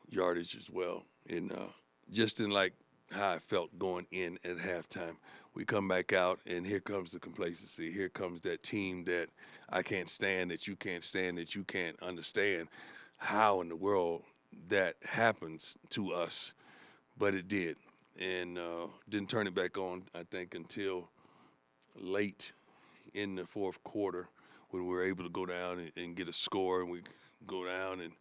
yardage as well. And just in like how I felt going in at halftime. We come back out, and here comes the complacency. Here comes that team that I can't stand, that you can't stand, that you can't understand how in the world that happens to us. But it did. And didn't turn it back on, I think, until late in the fourth quarter when we were able to go down and get a score, and we go down, and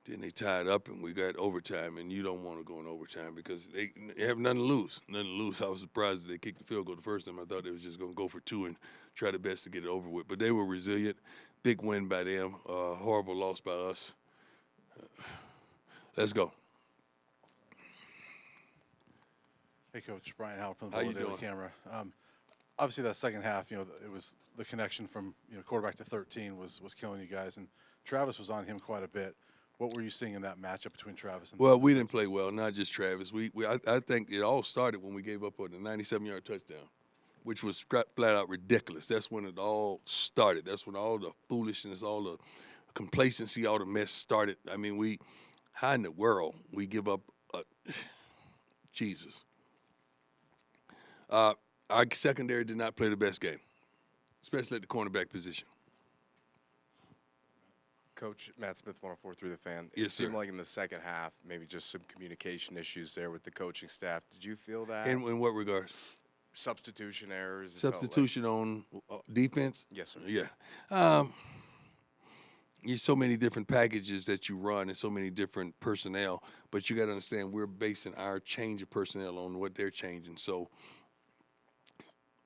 then they tied up and we got overtime, and you don't want to go in overtime because they have nothing to lose. Nothing to lose. I was surprised that they kicked the field goal the first time. I thought they was just going to go for two and try their best to get it over with. But they were resilient. Big win by them. Horrible loss by us. Let's go. Hey, Coach. Brian Howard from the How you Daily doing? Camera. Obviously, that second half, it was the connection from quarterback to 13 was killing you guys, and Travis was on him quite a bit. What were you seeing in that matchup between Travis and? Well, we didn't play well, not just Travis. I think it all started when we gave up on the 97-yard touchdown, which was flat out ridiculous. That's when it all started. That's when all the foolishness, all the complacency, all the mess started. I mean, how in the world we give up Jesus? Our secondary did not play the best game, especially at the cornerback position. Coach, Matt Smith, 104 through the fan. Yes, It seemed sir. like in the second half, maybe just some communication issues there with the coaching staff.Id you feel that? In what regards? Substitution errors? it felt like- Substitution on defense? Yes, sir. Yeah. There's so many different packages that you run and so many different personnel, but you got to understand we're basing our change of personnel on what they're changing. So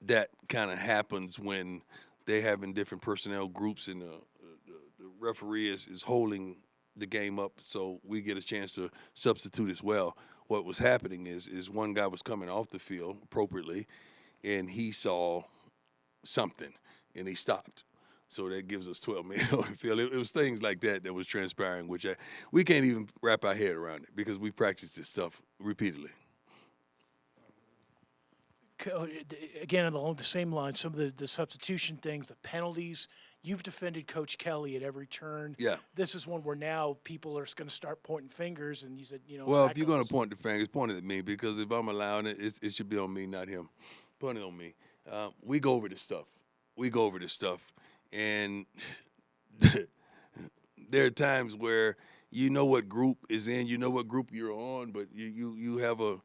that kind of happens when they're having different personnel groups and the referee is holding the game up, so we get a chance to substitute as well. What was happening is one guy was coming off the field appropriately, and he saw something, and he stopped. So that gives us 12 men on the field. It was things like that was transpiring, which we can't even wrap our head around it because we practice this stuff repeatedly. Again, along the same line, some of the substitution things, the penalties. You've defended Coach Kelly at every turn. Yeah. This is one where now people are going to start pointing fingers, and you said, Well, that if you're going goes. to point the fingers, point it at me because if I'm allowing it, it should be on me, not him. Point it on me. We go over this stuff. And there are times where you know what group is in, you know what group you're on, but you have a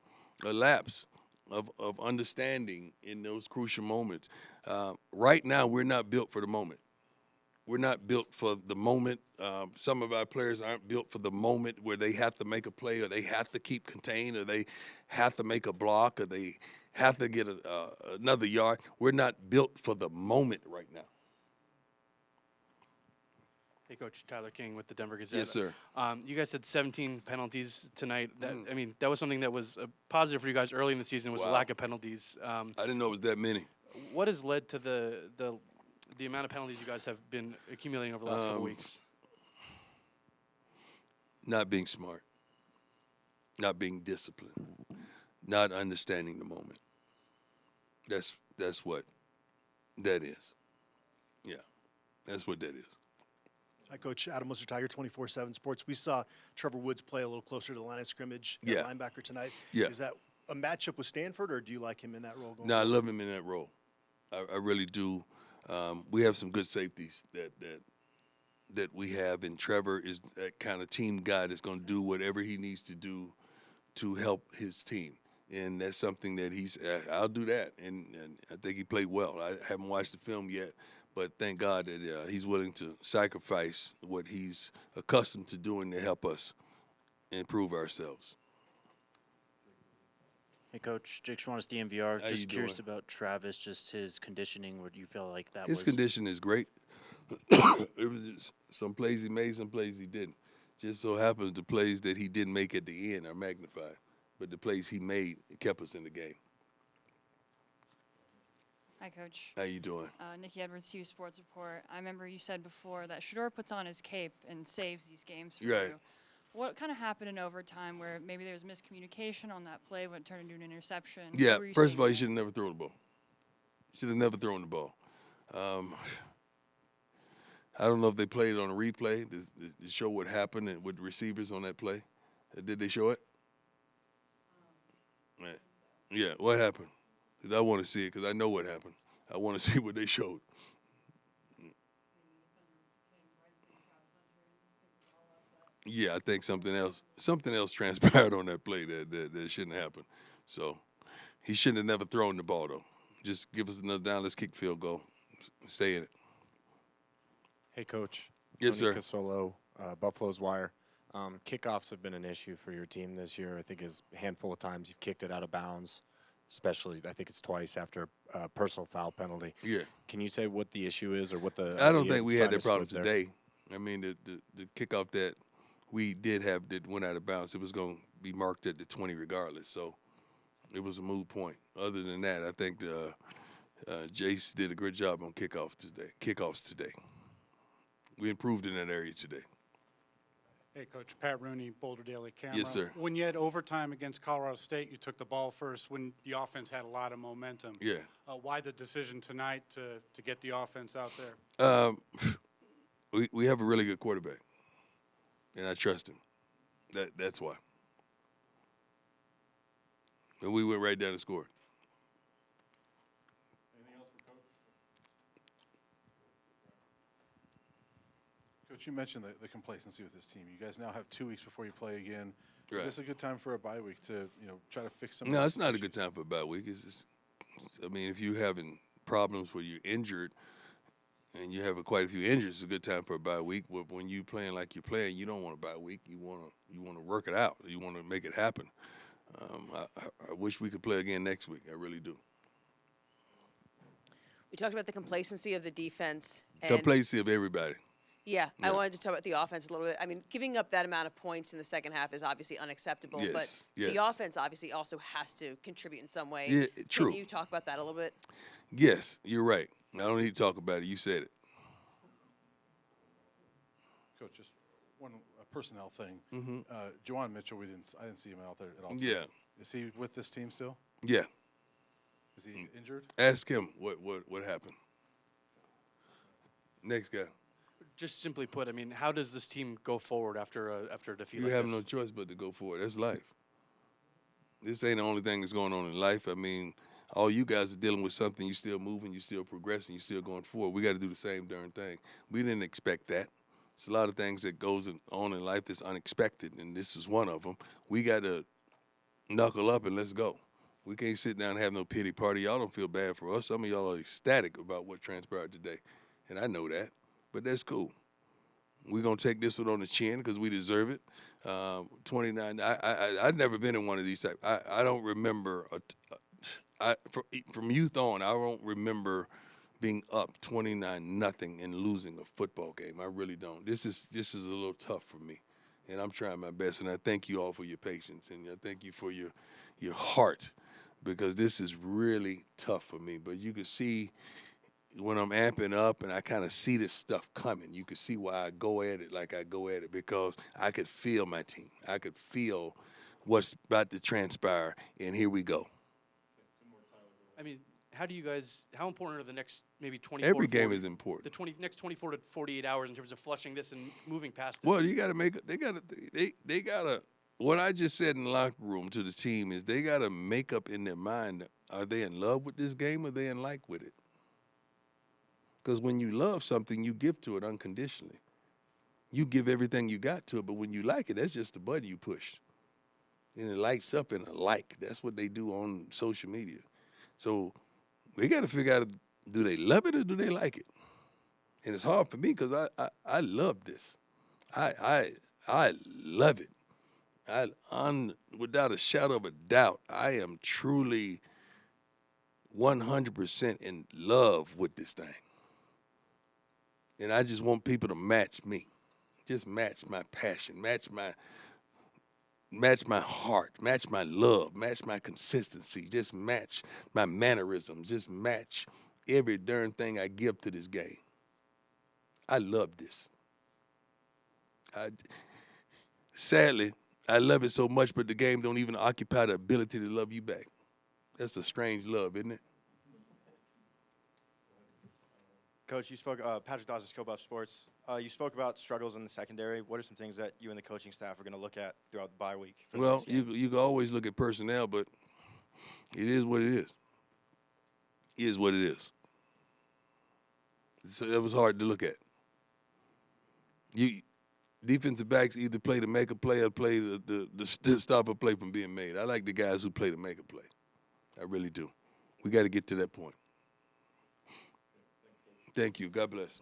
lapse of understanding in those crucial moments. Right now, we're not built for the moment. We're not built for the moment. Some of our players aren't built for the moment where they have to make a play or they have to keep contained or they have to make a block or they have to get another yard. We're not built for the moment right now. Hey, Coach, Tyler King with the Denver Gazette. Yes, sir. You guys had 17 penalties tonight. That was something that was positive for you guys early in the season was the Wow. lack of penalties. I didn't know it was that many. What has led to the amount of penalties you guys have been accumulating over the last couple weeks? Not being smart, not being disciplined, not understanding the moment. That's what that is. Yeah, that's what that is. Hi, Coach. Adam Moser, Tiger 24/7 Sports. We saw Trevor Woods play a little closer to the line of scrimmage at Yeah. linebacker tonight. Yeah. Is that a matchup with Stanford, or do you like him in that role? No, I love him in that role. I really do. We have some good safeties that we have, and Trevor is that kind of team guy that's going to do whatever he needs to do to help his team. And that's something that I'll do that. And I think he played well. I haven't watched the film yet, but thank God that he's willing to sacrifice what he's accustomed to doing to help us improve ourselves. Hey, Coach. Jake Schwannis, DMVR. How you Just curious doing? about Travis, just his conditioning. What do you feel like that His was? condition is great. It was just some plays he made, some plays he didn't. Just so happens the plays that he didn't make at the end are magnified, but the plays he made kept us in the game. Hi, Coach. How you doing? Nikki Edwards, Hughes Sports Report. I remember you said before that Shador puts on his cape and saves these games for Right. you. What kind of happened in overtime where maybe there was miscommunication on that play when it turned into an interception? What Yeah, were you first of all, seeing you should have never thrown the ball. Should have never thrown the ball. I don't know if they played it on a replay to show what happened with the receivers on that play. Did they show it? Right. Yeah, what happened? 'Cause I want to see it because I know what happened. I want to see what they showed. Yeah, I think something else transpired on that play that shouldn't happen. So he shouldn't have never thrown the ball though. Just give us another down. Let's kick field goal. Stay in it. Hey, Coach. Yes, Tony sir. Casolo, Buffalo's Wire. Kickoffs have been an issue for your team this year. I think it's a handful of times you've kicked it out of bounds, especially I think it's twice after a personal foul penalty. Yeah. Can you say what the issue is or what the I don't idea think of we trying had to that problem smooth there? today. I mean, the kickoff that we did have that went out of bounds, it was going to be marked at the 20 regardless. So it was a moot point. Other than that, I think Jace did a great job on kickoffs today. We improved in that area today. Hey, Coach. Pat Rooney, Boulder Daily Camera. Yes, sir. When you had overtime against Colorado State, you took the ball first when the offense had a lot of momentum. Yeah. Why the decision tonight to get the offense out there? We have a really good quarterback, and I trust him. That's why. And we went right down and scored. Coach, you mentioned the complacency with this team. You guys now have 2 weeks before you play again. Right. Is this a good time for a bye week to try to fix some? No, it's not a good time for a bye week. I mean, if you're having problems where you're injured and you have quite a few injuries, it's a good time for a bye week. But when you're playing like you're playing, you don't want a bye week. You want to work it out. You want to make it happen. I wish we could play again next week. I really do. We talked about the complacency of the defense. And Complacency of everybody. Yeah, Yeah. I wanted to talk about the offense a little bit. I mean, giving up that amount of points in the second half is obviously unacceptable. Yes, But the yes. offense obviously also has to contribute in some way. Yeah, true. Can you talk about that a little bit? Yes, you're right. I don't need to talk about it. You said it. Coach, just one personnel thing. Mm-hmm. Juwan Mitchell, I didn't see him out there at all. Yeah, Is he with this team still? yeah. Is he injured? Ask him what happened. Next guy. Just simply put, I mean, how does this team go forward after a defeat You like have this? no choice but to go forward. That's life. This ain't the only thing that's going on in life. I mean, all you guys are dealing with something. You still moving. You still progressing. You still going forward. We got to do the same darn thing. We didn't expect that. There's a lot of things that goes on in life that's unexpected, and this is one of them. We got to knuckle up and let's go. We can't sit down and have no pity party. Y'all don't feel bad for us. Some of y'all are ecstatic about what transpired today, and I know that. But that's cool. We're going to take this one on the chin because we deserve it. 29, I've never been in one of these type. I don't remember, from youth on, I don't remember being up 29-0 and losing a football game. I really don't. This is a little tough for me, and I'm trying my best. And I thank you all for your patience, and I thank you for your heart, because this is really tough for me. But you can see when I'm amping up and I kind of see this stuff coming, you can see why I go at it like I go at it, because I could feel my team. I could feel what's about to transpire, and here we go. I mean, how important are the next maybe 24 Every to game 40 is important. next 24 to 48 hours in terms of flushing this and moving past it? Well, you got to they got to, what I just said in the locker room to the team is they got to make up in their mind, are they in love with this game or are they in like with it? Because when you love something, you give to it unconditionally. You give everything you got to it, but when you like it, that's just the button you push. And it lights up in a like. That's what they do on social media. So we got to figure out, do they love it or do they like it? And it's hard for me because I love this. I love it. Without a shadow of a doubt, I am truly 100% in love with this thing. And I just want people to match me. Just match my passion, match my heart, match my love, match my consistency, just match my mannerisms, just match every darn thing I give to this game. I love this. Sadly, I love it so much, but the game don't even occupy the ability to love you back. That's a strange love, isn't it? Coach, you spoke, Patrick Dawson, Scope Up Sports. You spoke about struggles in the secondary. What are some things that you and the coaching staff are going to look at throughout the bye week? For the Well, next game? you can always look at personnel, but it is what it is. It is what it is. So that was hard to look at. Defensive backs either play to make a play or play to stop a play from being made. I like the guys who play to make a play. I really do. We got to get to that point. Thank you. God bless.